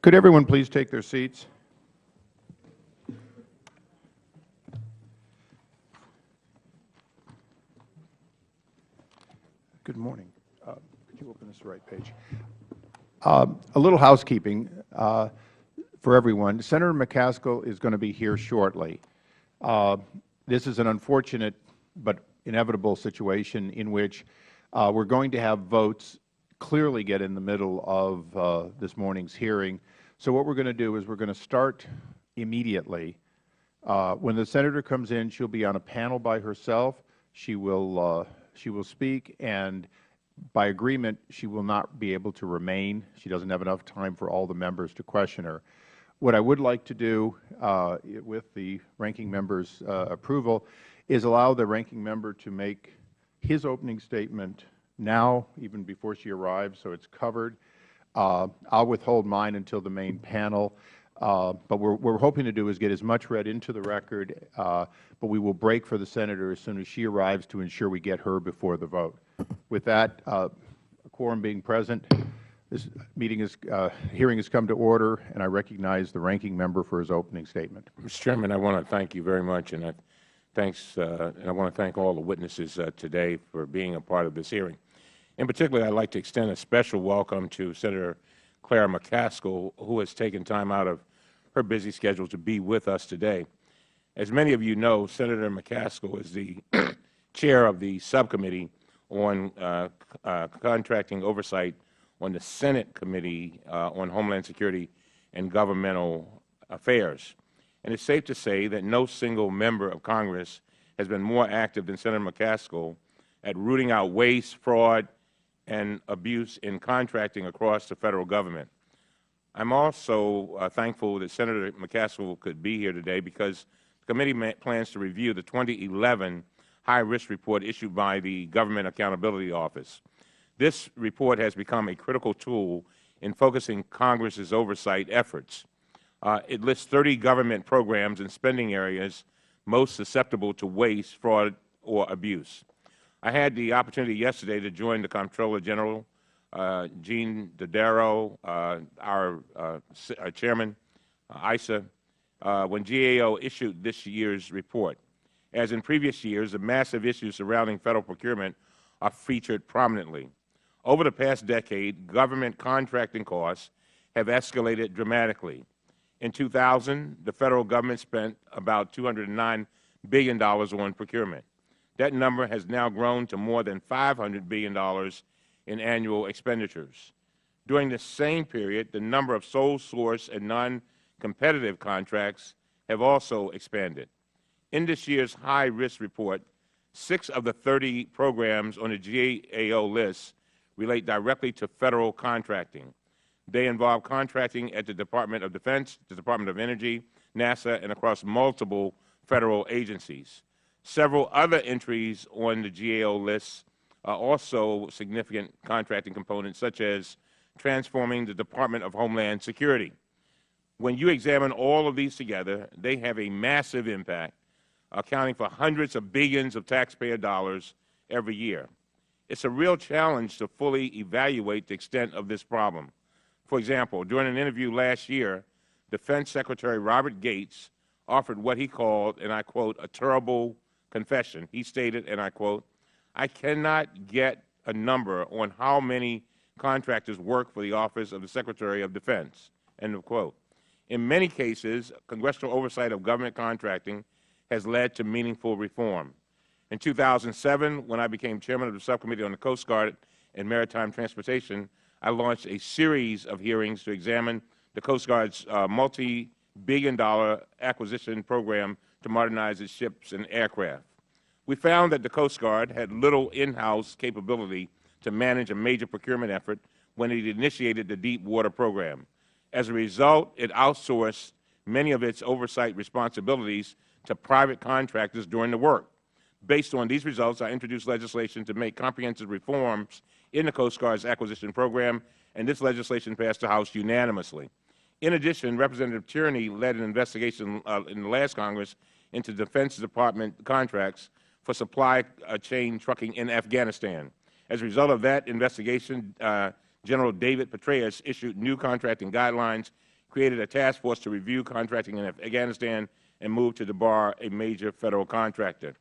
Could everyone please take their seats? Good morning. Could you open this right page? A little housekeeping for everyone. Senator McCaskill is going to be here shortly. This is an unfortunate but inevitable situation in which we're going to have votes clearly get in the middle of this morning's hearing. So what we're going to do is we're going to start immediately. When the Senator comes in, she'll be on a panel by herself. She will speak, and by agreement, she will not be able to remain. She doesn't have enough time for all the members to question her. What I would like to do, with the ranking member's approval, is allow the ranking member to make his opening statement now, even before she arrives, so it's covered. I'll withhold mine until the main panel. But what we're hoping to do is get as much read into the record, but we will break for the Senator as soon as she arrives to ensure we get her before the vote. With that, a quorum being present, this hearing has come to order, and I recognize the ranking member for his opening statement. Mr. Chairman, I want to thank you very much, and I want to thank all the witnesses today for being a part of this hearing. In particular, I'd like to extend a special welcome to Senator Claire McCaskill, who has taken time out of her busy schedule to be with us today. As many of you know, Senator McCaskill is the chair of the subcommittee on contracting oversight on the Senate Committee on Homeland Security and Governmental Affairs. And it's safe to say that no single member of Congress has been more active than Senator McCaskill at rooting out waste, fraud, and abuse in contracting across the Federal Government. I'm also thankful that Senator McCaskill could be here today because the committee plans to review the 2011 high-risk report issued by the Government Accountability Office. This report has become a critical tool in focusing Congress's oversight efforts. It lists 30 government programs and spending areas most susceptible to waste, fraud, or abuse. I had the opportunity yesterday to join the Comptroller General, Gene Dodaro, our Chairman, ISA, when GAO issued this year's report. As in previous years, the massive issues surrounding Federal procurement are featured prominently. Over the past decade, government contracting costs have escalated dramatically. In 2000, the Federal Government spent about $209 billion on procurement. That number has now grown to more than $500 billion in annual expenditures. During the same period, the number of sole source and non-competitive contracts have also expanded. In this year's high-risk report, 6 of the 30 programs on the GAO list relate directly to Federal contracting. They involve contracting at the Department of Defense, the Department of Energy, NASA, and across multiple Federal agencies. Several other entries on the GAO list are also significant contracting components, such as transforming the Department of Homeland Security. When you examine all of these together, they have a massive impact, accounting for hundreds of billions of taxpayer dollars every year. It's a real challenge to fully evaluate the extent of this problem. For example, during an interview last year, Defense Secretary Robert Gates offered what he called, and I quote, a terrible confession. He stated, and I quote, "I cannot get a number on how many contractors work for the Office of the Secretary of Defense," end of quote. In many cases, congressional oversight of government contracting has led to meaningful reform. In 2007, when I became chairman of the subcommittee on the Coast Guard and Maritime Transportation, I launched a series of hearings to examine the Coast Guard's multi-billion-dollar acquisition program to modernize its ships and aircraft. We found that the Coast Guard had little in-house capability to manage a major procurement effort when it initiated the Deep Water program. As a result, it outsourced many of its oversight responsibilities to private contractors during the work. Based on these results, I introduced legislation to make comprehensive reforms in the Coast Guard's acquisition program, and this legislation passed the House unanimously. In addition, Representative Tierney led an investigation in the last Congress into Defense Department contracts for supply chain trucking in Afghanistan. As a result of that investigation, General David Petraeus issued new contracting guidelines created a task force to review contracting in Afghanistan, and moved to debar a major Federal contractor.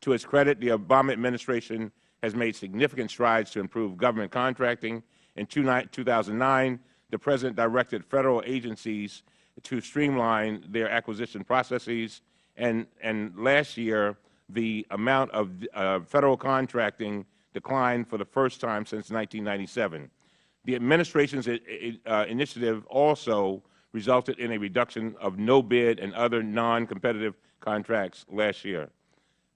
To its credit, the Obama administration has made significant strides to improve government contracting. In 2009, the President directed Federal agencies to streamline their acquisition processes, and last year, the amount of Federal contracting declined for the first time since 1997. The administration's initiative also resulted in a reduction of no-bid and other non-competitive contracts last year.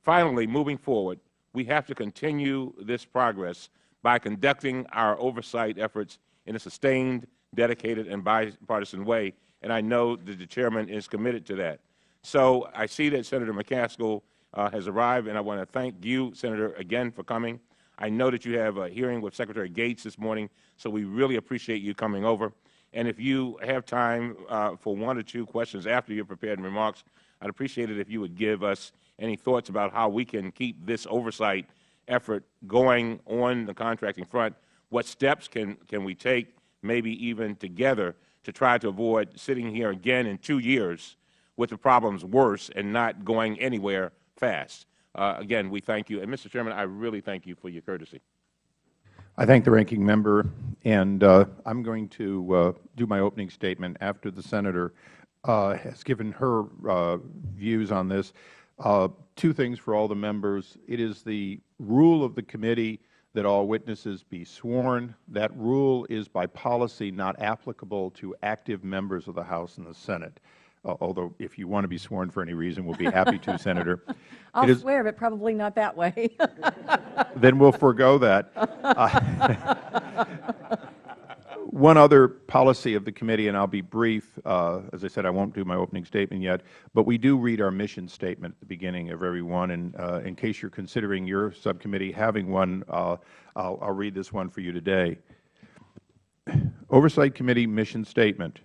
Finally, moving forward, we have to continue this progress by conducting our oversight efforts in a sustained, dedicated, and bipartisan way, and I know that the Chairman is committed to that. So I see that Senator McCaskill has arrived, and I want to thank you, Senator, again for coming. I know that you have a hearing with Secretary Gates this morning, so we really appreciate you coming over. And if you have time for 1 or 2 questions after your prepared remarks, I'd appreciate it if you would give us any thoughts about how we can keep this oversight effort going on the contracting front. What steps can we take, maybe even together, to try to avoid sitting here again in 2 years with the problems worse and not going anywhere fast? Again, we thank you. And, Mr. Chairman, I really thank you for your courtesy. I thank the ranking member, and I'm going to do my opening statement after the Senator has given her views on this. 2 things for all the members. It is the rule of the committee that all witnesses be sworn. That rule is by policy not applicable to active members of the House and the Senate. Although if you want to be sworn for any reason, we'll be happy to, Senator. I'll swear, but probably not that way. Then we'll forego that. One other policy of the committee, and I'll be brief. As I said, I won't do my opening statement yet, but we do read our mission statement at the beginning of every one. And in case you're considering your subcommittee having one, I'll read this one for you today. Oversight Committee Mission Statement.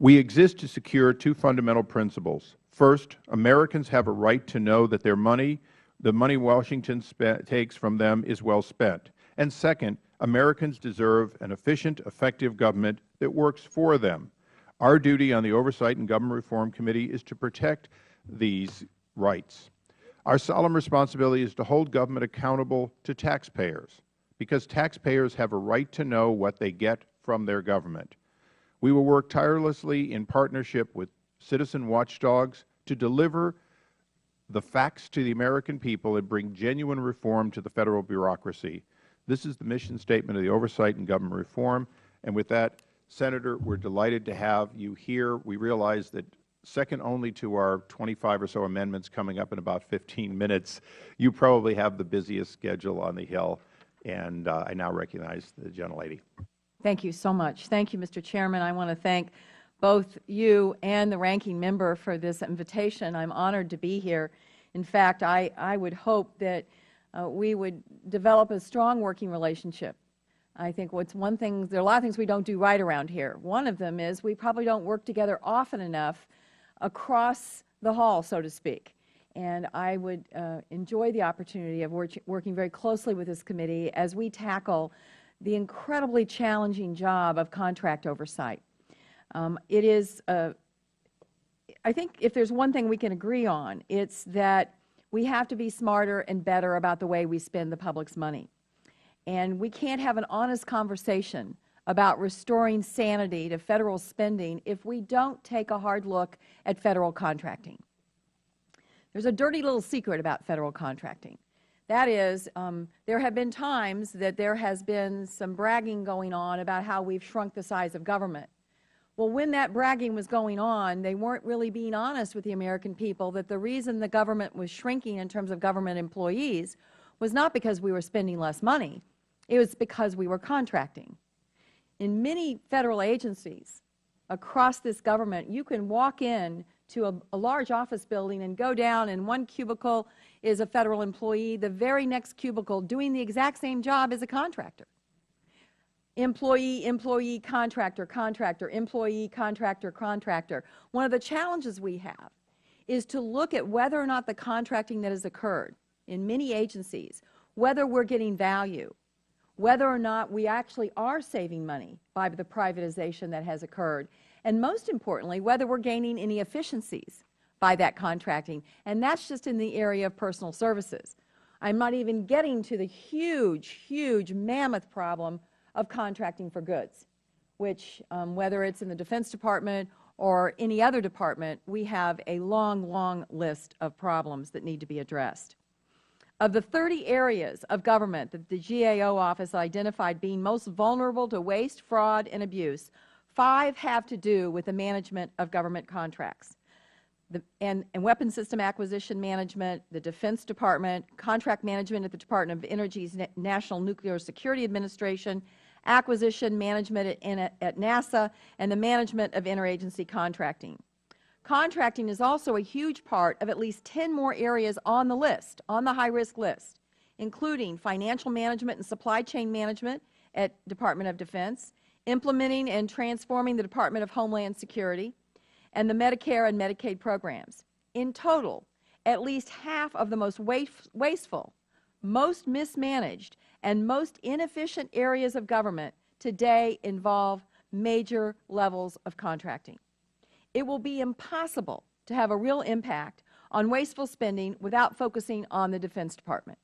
We exist to secure 2 fundamental principles. First, Americans have a right to know that their money, the money Washington takes from them, is well spent. And second, Americans deserve an efficient, effective government that works for them. Our duty on the Oversight and Government Reform Committee is to protect these rights. Our solemn responsibility is to hold government accountable to taxpayers, because taxpayers have a right to know what they get from their government. We will work tirelessly in partnership with citizen watchdogs to deliver the facts to the American people and bring genuine reform to the Federal bureaucracy. This is the mission statement of the Oversight and Government Reform. And with that, Senator, we're delighted to have you here. We realize that second only to our 25 or so amendments coming up in about 15 minutes, you probably have the busiest schedule on the Hill. And I now recognize the gentlelady. Thank you so much. Thank you, Mr. Chairman. I want to thank both you and the ranking member for this invitation. I'm honored to be here. In fact, I would hope that we would develop a strong working relationship. I think there are a lot of things we don't do right around here. One of them is we probably don't work together often enough across the hall, so to speak. And I would enjoy the opportunity of working very closely with this committee as we tackle the incredibly challenging job of contract oversight. It is, I think if there's one thing we can agree on, it's that we have to be smarter and better about the way we spend the public's money. And we can't have an honest conversation about restoring sanity to Federal spending if we don't take a hard look at Federal contracting. There's a dirty little secret about Federal contracting. That is, there have been times that there has been some bragging going on about how we've shrunk the size of government. Well, when that bragging was going on, they weren't really being honest with the American people that the reason the government was shrinking in terms of government employees was not because we were spending less money. It was because we were contracting. In many Federal agencies across this government, you can walk in to a large office building and go down, and one cubicle is a Federal employee. The very next cubicle doing the exact same job is a contractor. Employee, employee, contractor, contractor, employee, contractor, contractor. One of the challenges we have is to look at whether or not the contracting that has occurred in many agencies, whether we're getting value, whether or not we actually are saving money by the privatization that has occurred, and most importantly, whether we're gaining any efficiencies by that contracting, and that's just in the area of personal services. I'm not even getting to the huge mammoth problem of contracting for goods, which, whether it's in the Defense Department or any other department, we have a long list of problems that need to be addressed. Of the 30 areas of government that the GAO office identified being most vulnerable to waste, fraud, and abuse, 5 have to do with the management of government contracts. And weapon system acquisition management, the Defense Department, contract management at the Department of Energy's National Nuclear Security Administration, acquisition management at NASA, and the management of interagency contracting. Contracting is also a huge part of at least 10 more areas on the list, on the high-risk list, including financial management and supply chain management at Department of Defense, implementing and transforming the Department of Homeland Security, and the Medicare and Medicaid programs. In total, at least half of the most wasteful, most mismanaged, and most inefficient areas of government today involve major levels of contracting. It will be impossible to have a real impact on wasteful spending without focusing on the Defense Department.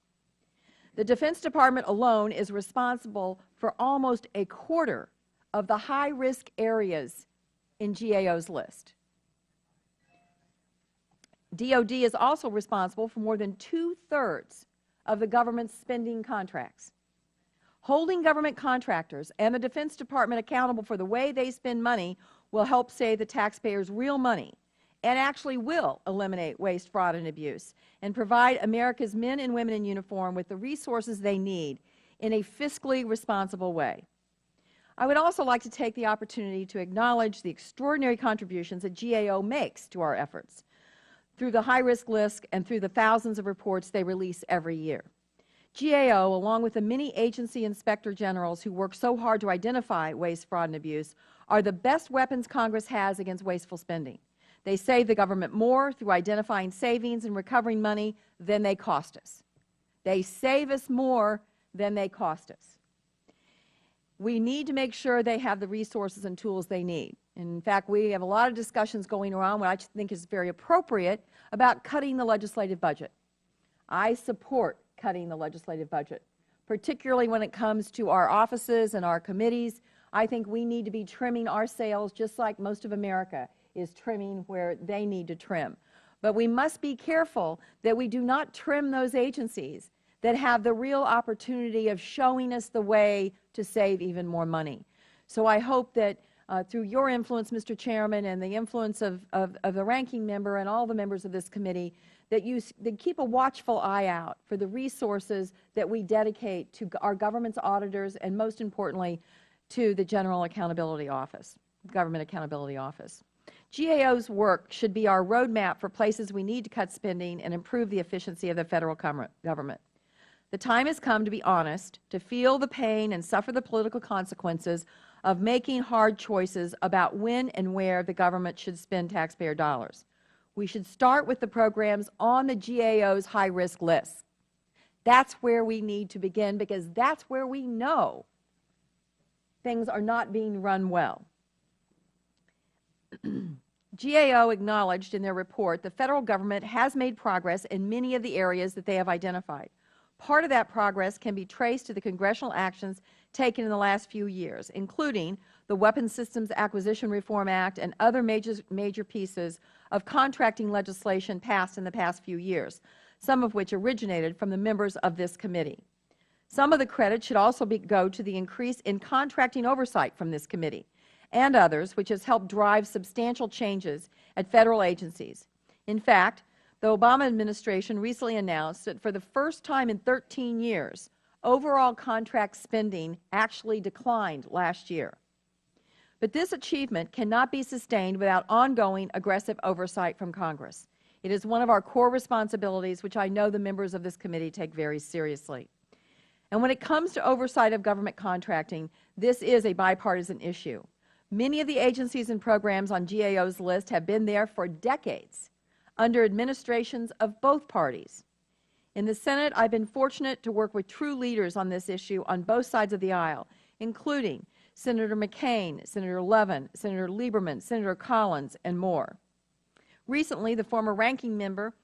The Defense Department alone is responsible for almost a quarter of the high-risk areas in GAO's list. DOD is also responsible for more than 2/3 of the government's spending contracts. Holding government contractors and the Defense Department accountable for the way they spend money will help save the taxpayers real money and actually will eliminate waste, fraud, and abuse and provide America's men and women in uniform with the resources they need in a fiscally responsible way. I would also like to take the opportunity to acknowledge the extraordinary contributions that GAO makes to our efforts through the high-risk list and through the thousands of reports they release every year. GAO, along with the many agency inspector generals who work so hard to identify waste, fraud, and abuse, are the best weapons Congress has against wasteful spending. They save the government more through identifying savings and recovering money than they cost us. They save us more than they cost us. We need to make sure they have the resources and tools they need. In fact, we have a lot of discussions going around, what I think is very appropriate, about cutting the legislative budget. I support cutting the legislative budget, particularly when it comes to our offices and our committees. I think we need to be trimming our sails just like most of America is trimming where they need to trim. But we must be careful that we do not trim those agencies that have the real opportunity of showing us the way to save even more money. So I hope that through your influence, Mr. Chairman, and the influence of the ranking member and all the members of this committee, that you keep a watchful eye out for the resources that we dedicate to our government's auditors and, most importantly, to the General Accountability Office, Government Accountability Office. GAO's work should be our roadmap for places we need to cut spending and improve the efficiency of the Federal government. The time has come to be honest, to feel the pain and suffer the political consequences of making hard choices about when and where the government should spend taxpayer dollars. We should start with the programs on the GAO's high-risk list. That's where we need to begin, because that's where we know things are not being run well. GAO acknowledged in their report the Federal government has made progress in many of the areas that they have identified. Part of that progress can be traced to the congressional actions taken in the last few years, including the Weapons Systems Acquisition Reform Act and other major pieces of contracting legislation passed in the past few years, some of which originated from the members of this committee. Some of the credit should also go to the increase in contracting oversight from this committee and others, which has helped drive substantial changes at Federal agencies. In fact, the Obama administration recently announced that for the first time in 13 years, overall contract spending actually declined last year. But this achievement cannot be sustained without ongoing aggressive oversight from Congress. It is one of our core responsibilities, which I know the members of this committee take very seriously. And when it comes to oversight of government contracting, this is a bipartisan issue. Many of the agencies and programs on GAO's list have been there for decades, under administrations of both parties. In the Senate, I've been fortunate to work with true leaders on this issue on both sides of the aisle, including Senator McCain, Senator Levin, Senator Lieberman, Senator Collins, and more. Recently, the former ranking member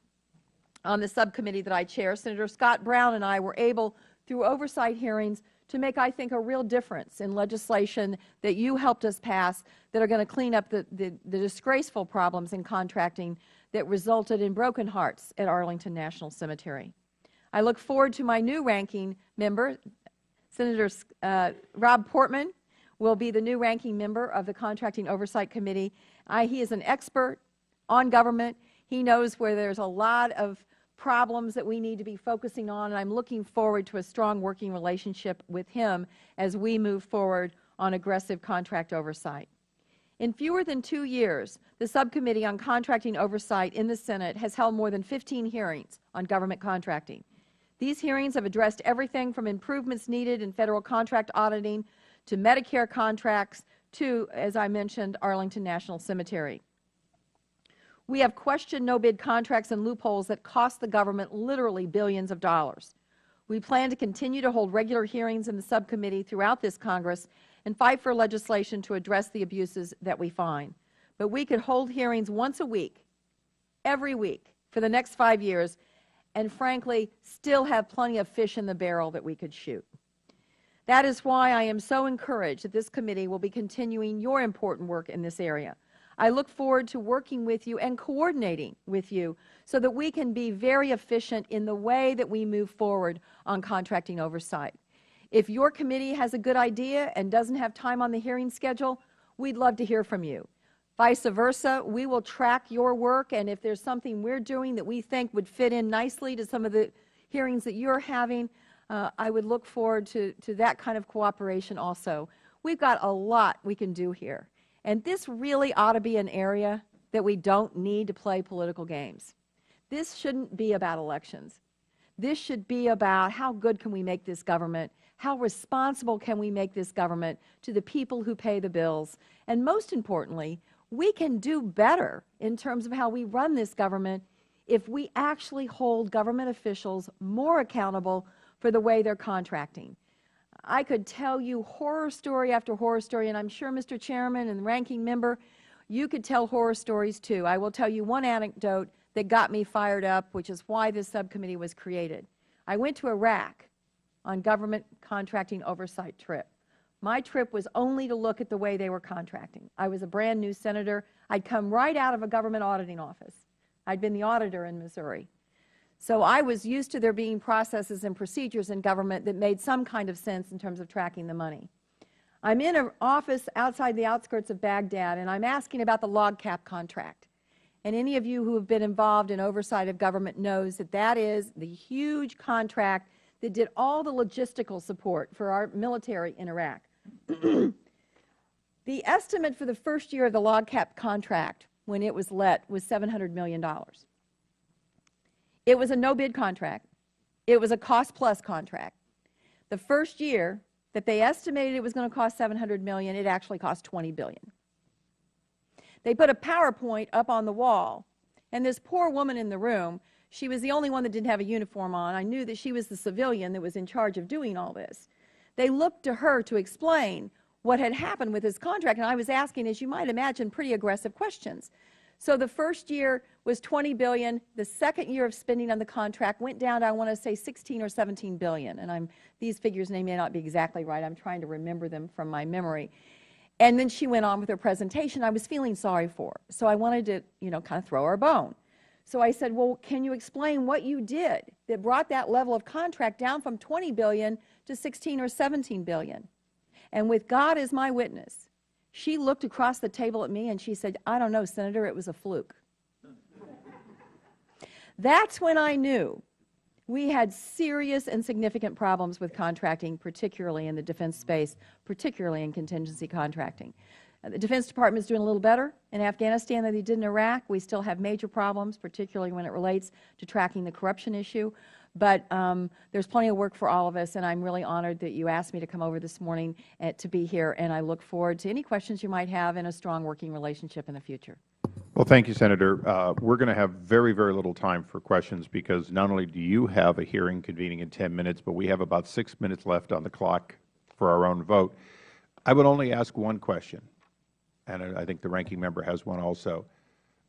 on the subcommittee that I chair, Senator Scott Brown, and I were able, through oversight hearings, to make, I think, a real difference in legislation that you helped us pass that are going to clean up the disgraceful problems in contracting that resulted in broken hearts at Arlington National Cemetery. I look forward to my new ranking member. Senator Rob Portman will be the new ranking member of the Contracting Oversight Committee. He is an expert on government. He knows where there's a lot of problems that we need to be focusing on, and I'm looking forward to a strong working relationship with him as we move forward on aggressive contract oversight. In fewer than 2 years, the Subcommittee on Contracting Oversight in the Senate has held more than 15 hearings on government contracting. These hearings have addressed everything from improvements needed in federal contract auditing to Medicare contracts to, as I mentioned, Arlington National Cemetery. We have questioned no-bid contracts and loopholes that cost the government literally billions of dollars. We plan to continue to hold regular hearings in the subcommittee throughout this Congress and fight for legislation to address the abuses that we find. But we could hold hearings once a week, every week, for the next 5 years, and frankly, still have plenty of fish in the barrel that we could shoot. That is why I am so encouraged that this committee will be continuing your important work in this area. I look forward to working with you and coordinating with you so that we can be very efficient in the way that we move forward on contracting oversight. If your committee has a good idea and doesn't have time on the hearing schedule, we'd love to hear from you. Vice versa, we will track your work, and if there's something we're doing that we think would fit in nicely to some of the hearings that you're having, I would look forward to that kind of cooperation also. We've got a lot we can do here. And this really ought to be an area that we don't need to play political games. This shouldn't be about elections. This should be about how good can we make this government, how responsible can we make this government to the people who pay the bills, and most importantly, we can do better in terms of how we run this government if we actually hold government officials more accountable for the way they're contracting. I could tell you horror story after horror story, and I'm sure, Mr. Chairman and the ranking member, you could tell horror stories too. I will tell you one anecdote that got me fired up, which is why this subcommittee was created. I went to Iraq on government contracting oversight trip. My trip was only to look at the way they were contracting. I was a brand new senator. I'd come right out of a government auditing office. I'd been the auditor in Missouri. So I was used to there being processes and procedures in government that made some kind of sense in terms of tracking the money. I'm in an office outside the outskirts of Baghdad, and I'm asking about the log cap contract. And any of you who have been involved in oversight of government knows that that is the huge contract that did all the logistical support for our military in Iraq. The estimate for the first year of the log cap contract when it was let was $700 million. It was a no-bid contract. It was a cost-plus contract. The first year that they estimated it was going to cost $700 million, it actually cost $20 billion. They put a PowerPoint up on the wall, and this poor woman in the room, she was the only one that didn't have a uniform on. I knew that she was the civilian that was in charge of doing all this. They looked to her to explain what had happened with this contract, and I was asking, as you might imagine, pretty aggressive questions. So the first year was $20 billion. The second year of spending on the contract went down to, I want to say, $16 or $17 billion. And these figures may not be exactly right. I'm trying to remember them from my memory. And then she went on with her presentation. I was feeling sorry for her. So I wanted to, kind of throw her a bone. So I said, well, can you explain what you did that brought that level of contract down from $20 billion to $16 or $17 billion? And with God as my witness, she looked across the table at me and she said, I don't know, Senator, it was a fluke. That's when I knew we had serious and significant problems with contracting, particularly in the defense space, particularly in contingency contracting. The Defense Department is doing a little better in Afghanistan than they did in Iraq. We still have major problems, particularly when it relates to tracking the corruption issue. But there's plenty of work for all of us, and I'm really honored that you asked me to come over this morning to be here, and I look forward to any questions you might have and a strong working relationship in the future. Well, thank you, Senator. We're going to have very, very little time for questions because not only do you have a hearing convening in 10 minutes, but we have about 6 minutes left on the clock for our own vote. I would only ask one question, and I think the ranking member has one also.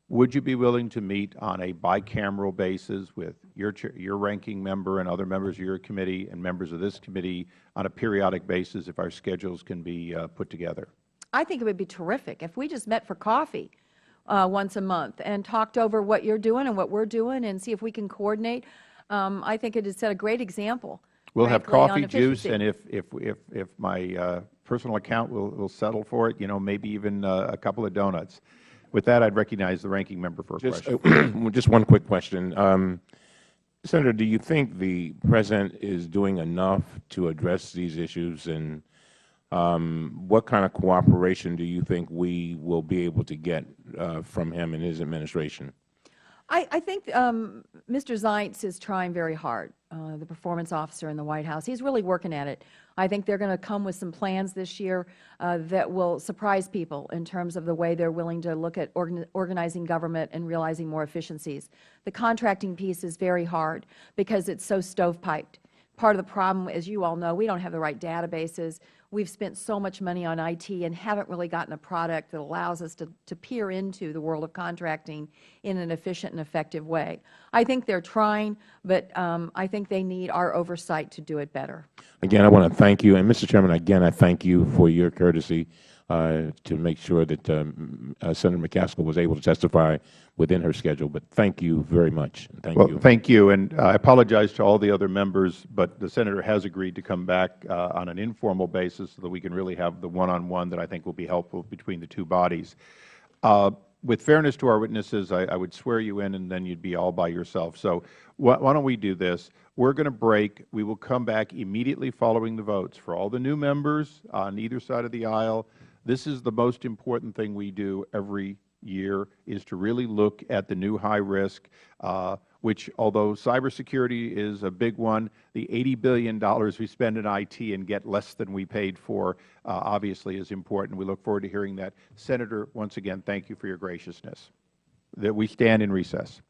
Would you be willing to meet on a bicameral basis with your ranking member and other members of your committee and members of this committee on a periodic basis if our schedules can be put together? I think it would be terrific if we just met for coffee once a month and talked over what you're doing and what we're doing and see if we can coordinate. I think it has set a great example. We'll have frankly, on coffee, juice, efficiency. and if my personal account will settle for it, maybe even a couple of donuts. With that, I'd recognize the ranking member for a question. Just one quick question. Senator, do you think the President is doing enough to address these issues, and what kind of cooperation do you think we will be able to get from him and his administration? I think Mr. Zients is trying very hard, the performance officer in the White House. He's really working at it. I think they're going to come with some plans this year that will surprise people in terms of the way they're willing to look at organizing government and realizing more efficiencies. The contracting piece is very hard because it's so stovepiped. Part of the problem, as you all know, we don't have the right databases. We've spent so much money on IT and haven't really gotten a product that allows us to peer into the world of contracting in an efficient and effective way. I think they're trying, but I think they need our oversight to do it better. Again, I want to thank you. And, Mr. Chairman, again, I thank you for your courtesy to make sure that Senator McCaskill was able to testify within her schedule. But thank you very much. Thank you. Thank you. And I apologize to all the other members, but the Senator has agreed to come back on an informal basis so that we can really have the one-on-one that I think will be helpful between the two bodies. With fairness to our witnesses, I would swear you in, and then you'd be all by yourself. So why don't we do this? We're going to break. We will come back immediately following the votes. For all the new members on either side of the aisle, this is the most important thing we do every year, is to really look at the new high risk, which, although cybersecurity is a big one, the $80 billion we spend in IT and get less than we paid for obviously is important. We look forward to hearing that. Senator, once again, thank you for your graciousness. That we stand in recess.